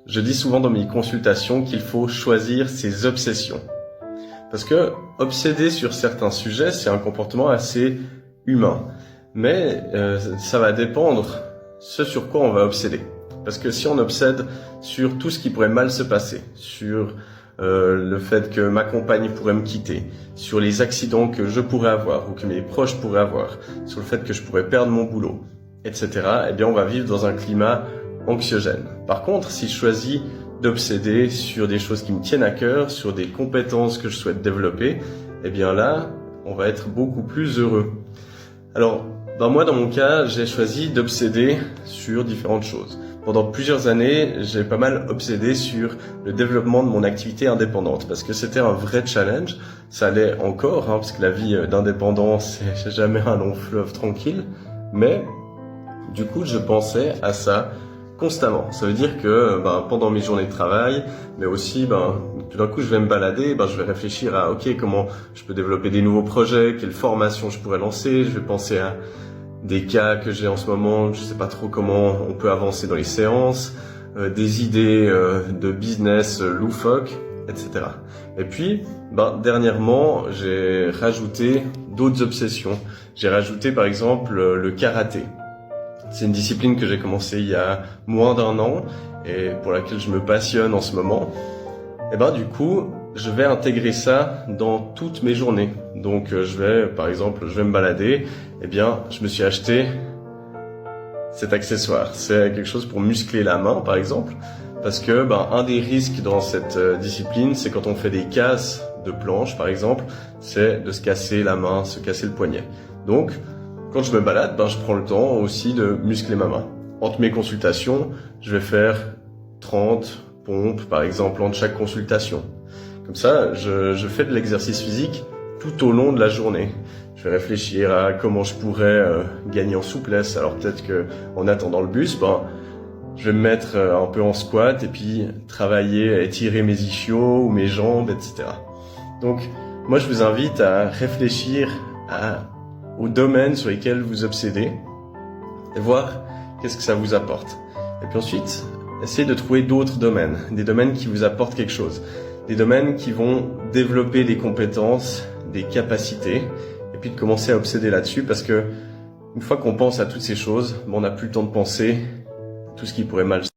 Je dis souvent dans mes consultations qu'il faut choisir ses obsessions. Parce que obséder sur certains sujets, c'est un comportement assez humain. Mais ça va dépendre ce sur quoi on va obséder. Parce que si on obsède sur tout ce qui pourrait mal se passer, sur le fait que ma compagne pourrait me quitter, sur les accidents que je pourrais avoir ou que mes proches pourraient avoir, sur le fait que je pourrais perdre mon boulot, etc., eh bien on va vivre dans un climat anxiogène. Par contre, si je choisis d'obséder sur des choses qui me tiennent à cœur, sur des compétences que je souhaite développer, eh bien là, on va être beaucoup plus heureux. Alors, moi, dans mon cas, j'ai choisi d'obséder sur différentes choses. Pendant plusieurs années, j'ai pas mal obsédé sur le développement de mon activité indépendante parce que c'était un vrai challenge. Ça l'est encore, parce que la vie d'indépendant, c'est jamais un long fleuve tranquille. Mais du coup, je pensais à ça constamment. Ça veut dire que pendant mes journées de travail, mais aussi tout d'un coup je vais me balader, je vais réfléchir à comment je peux développer des nouveaux projets, quelles formations je pourrais lancer, je vais penser à des cas que j'ai en ce moment, je sais pas trop comment on peut avancer dans les séances, des idées de business loufoques, etc. Et puis, dernièrement, j'ai rajouté d'autres obsessions. J'ai rajouté par exemple le karaté. C'est une discipline que j'ai commencé il y a moins d'1 an et pour laquelle je me passionne en ce moment. Et du coup, je vais intégrer ça dans toutes mes journées. Donc par exemple, je vais me balader, je me suis acheté cet accessoire. C'est quelque chose pour muscler la main par exemple, parce que un des risques dans cette discipline, c'est quand on fait des casses de planche par exemple, c'est de se casser la main, se casser le poignet. Donc quand je me balade, je prends le temps aussi de muscler ma main. Entre mes consultations, je vais faire 30 pompes, par exemple, entre chaque consultation. Comme ça, je fais de l'exercice physique tout au long de la journée. Je vais réfléchir à comment je pourrais gagner en souplesse. Alors peut-être que en attendant le bus, je vais me mettre un peu en squat et puis travailler à étirer mes ischios ou mes jambes, etc. Donc, moi, je vous invite à réfléchir aux domaines sur lesquels vous obsédez et voir qu'est-ce que ça vous apporte. Et puis ensuite, essayez de trouver d'autres domaines, des domaines qui vous apportent quelque chose, des domaines qui vont développer des compétences, des capacités, et puis de commencer à obséder là-dessus parce que une fois qu'on pense à toutes ces choses, on n'a plus le temps de penser à tout ce qui pourrait mal se passer.